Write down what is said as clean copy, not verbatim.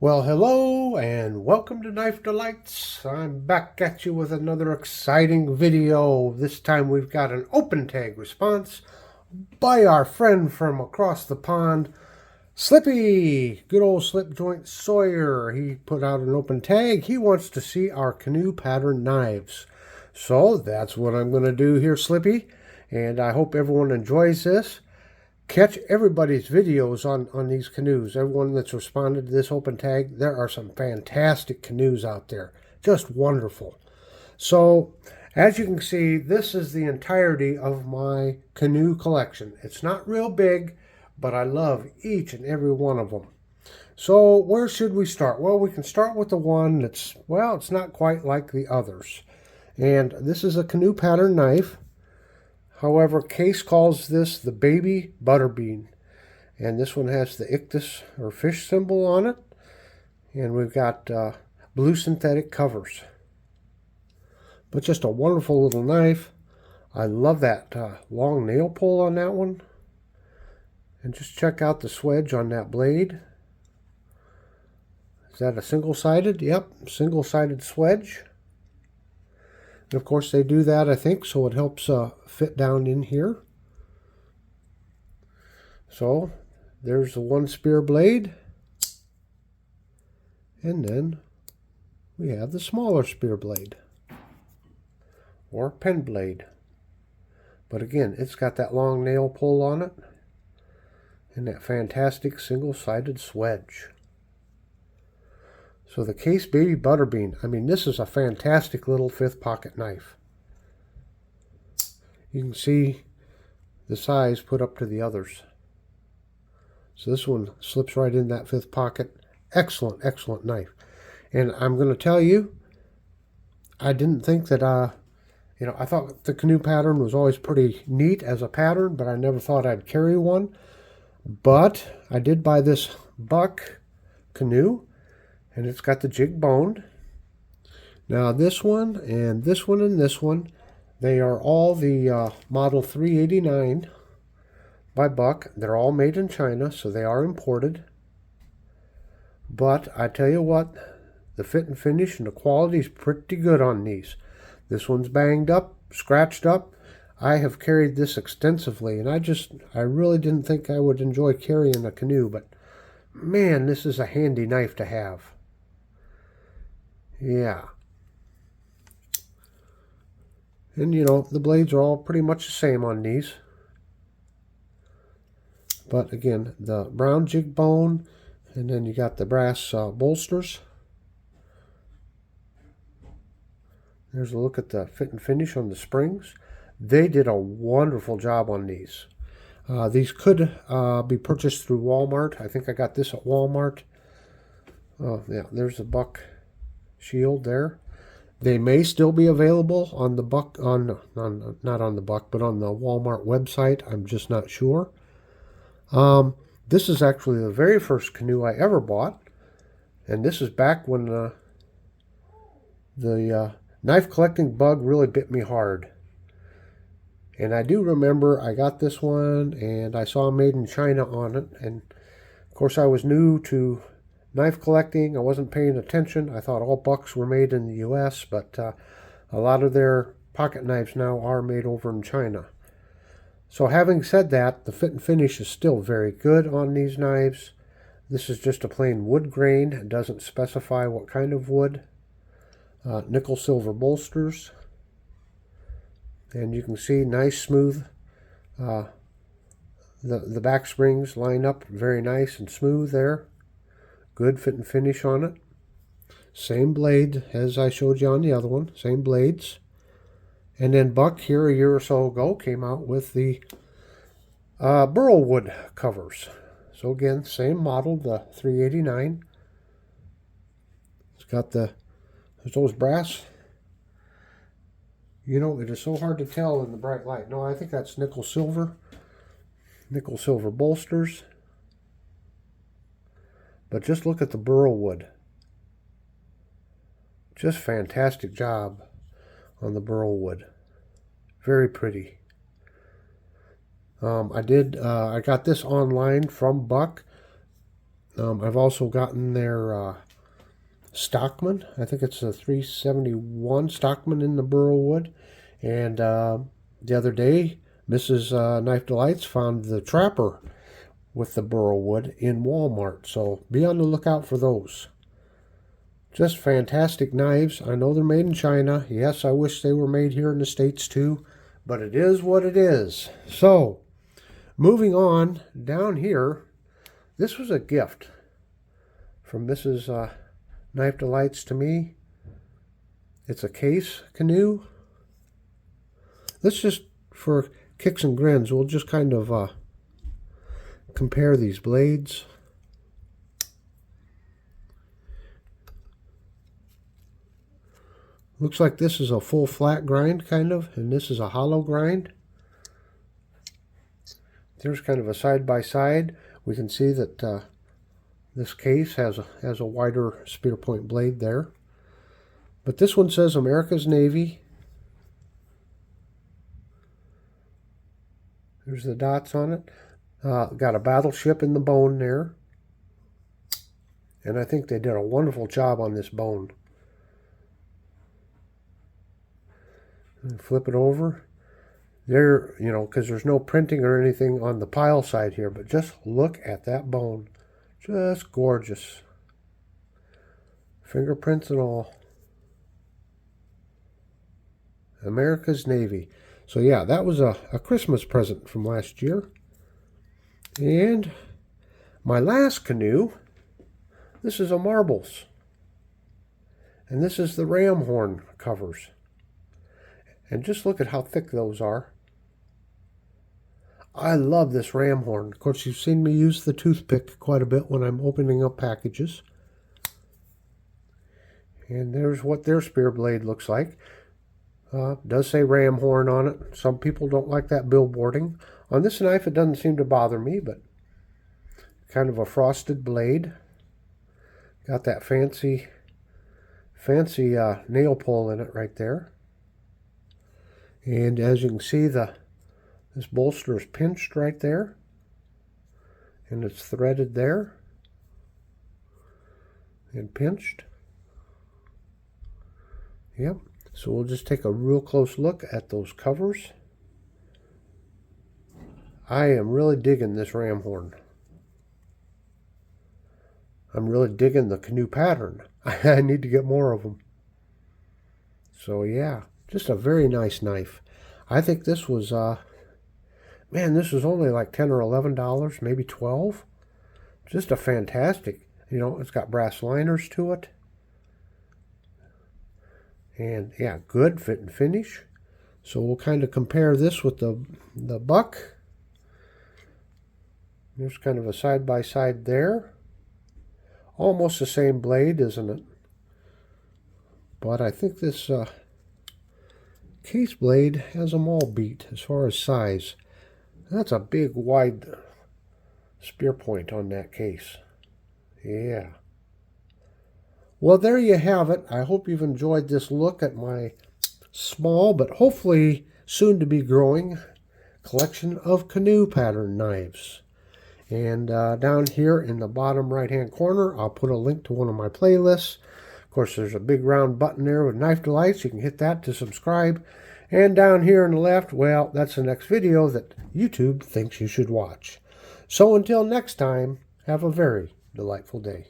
Well, hello and welcome to Knife Delights. I'm back at you with another exciting video. This time we've got an open tag response by our friend from across the pond, Slippy. Good old Slip Joint Sawyer. He put out an open tag. He wants to see our canoe pattern knives. So that's what I'm going to do here, Slippy. And I hope everyone enjoys this. Catch everybody's videos on these canoes. Everyone that's responded to this open tag, there are some fantastic canoes out there. Just wonderful. So, as you can see, this is the entirety of my canoe collection. It's not real big, but I love each and every one of them. So, where should we start? Well, we can start with the one that's, well, it's not quite like the others. And this is a canoe pattern knife. However, Case calls this the baby butterbean. And this one has the ictus or fish symbol on it. And we've got blue synthetic covers. But just a wonderful little knife. I love that long nail pull on that one. And just check out the swedge on that blade. Is that a single-sided? Yep, single-sided swedge. And of course they do that, I think, so it helps fit down in here. So there's the one spear blade. And then we have the smaller spear blade or pen blade. But again, it's got that long nail pull on it and that fantastic single-sided swedge. So the Case Baby Butterbean, I mean, this is a fantastic little fifth pocket knife. You can see the size put up to the others. So this one slips right in that fifth pocket. Excellent, excellent knife. And I'm going to tell you, I didn't think that, I thought the canoe pattern was always pretty neat as a pattern, but I never thought I'd carry one. But I did buy this buck canoe. And it's got the jig boned. Now this one and this one and this one, they are all the model 389 by Buck. They're all made in China, so they are imported. But I tell you what, the fit and finish and the quality is pretty good on these. This one's banged up, scratched up. I have carried this extensively, and I really didn't think I would enjoy carrying a canoe, but man, this is a handy knife to have. Yeah. And the blades are all pretty much the same on these. But again, the brown jig bone, and then you got the brass bolsters. There's a look at the fit and finish on the springs. They did a wonderful job on these. These could be purchased through Walmart. I think I got this at Walmart. Oh, yeah, there's the Buck shield there. They may still be available on the Buck, not on the Buck, but on the Walmart website. I'm just not sure. This is actually the very first canoe I ever bought. And this is back when the knife collecting bug really bit me hard. And I do remember I got this one and I saw Made in China on it. And of course I was new to knife collecting. I wasn't paying attention. I thought all Bucks were made in the U.S., but a lot of their pocket knives now are made over in China. So having said that, the fit and finish is still very good on these knives. This is just a plain wood grain. It doesn't specify what kind of wood. Nickel silver bolsters. And you can see nice smooth. The back springs line up very nice and smooth there. Good fit and finish on it. Same blade as I showed you on the other one. Same blades. And then Buck here a year or so ago came out with the burlwood covers. So again, same model, the 389. It's got those brass. It is so hard to tell in the bright light. No, I think that's nickel silver. Nickel silver bolsters. But just look at the burlwood. Just fantastic job on the burlwood. Very pretty. I got this online from Buck. I've also gotten their Stockman. I think it's a 371 Stockman in the burl wood. And the other day, Mrs. Knife Delights found the Trapper with the burl wood in Walmart. So be on the lookout for those. Just fantastic knives. I know they're made in China. Yes, I wish they were made here in the States too, but it is what it is. So, moving on down here, this was a gift from Mrs. Knife Delights to me. It's a case canoe. Let's just, for kicks and grins, we'll just kind of compare these blades. Looks like this is a full flat grind, kind of, and this is a hollow grind. There's kind of a side-by-side. We can see that this case has a wider spear point blade there. But this one says America's Navy. There's the dots on it. Got a battleship in the bone there. And I think they did a wonderful job on this bone. And flip it over. There, you know, because there's no printing or anything on the pile side here, but just look at that bone. Just gorgeous. Fingerprints and all. America's Navy. So yeah, that was a Christmas present from last year. And my last canoe, this is a marbles. And this is the ram horn covers. And just look at how thick those are. I love this ram horn. Of course, you've seen me use the toothpick quite a bit when I'm opening up packages. And there's what their spear blade looks like. Does say ram horn on it. Some people don't like that billboarding. On this knife, it doesn't seem to bother me, but kind of a frosted blade. Got that fancy nail pull in it right there. And as you can see, this bolster is pinched right there. And it's threaded there. And pinched. Yep. So we'll just take a real close look at those covers. I am really digging this ram horn. I'm really digging the canoe pattern. I need to get more of them. So yeah, just a very nice knife. I think this was, man, this was only like $10 or $11, maybe $12. Just a fantastic, you know, it's got brass liners to it. And yeah, good fit and finish. So we'll kind of compare this with the buck. There's kind of a side-by-side there. Almost the same blade, isn't it? But I think this case blade has them all beat as far as size. That's a big, wide spear point on that case. Yeah. Well, there you have it. I hope you've enjoyed this look at my small, but hopefully soon to be growing collection of canoe pattern knives. And down here in the bottom right-hand corner, I'll put a link to one of my playlists. Of course, there's a big round button there with Knife Delights. You can hit that to subscribe. And down here on the left, well, that's the next video that YouTube thinks you should watch. So until next time, have a very delightful day.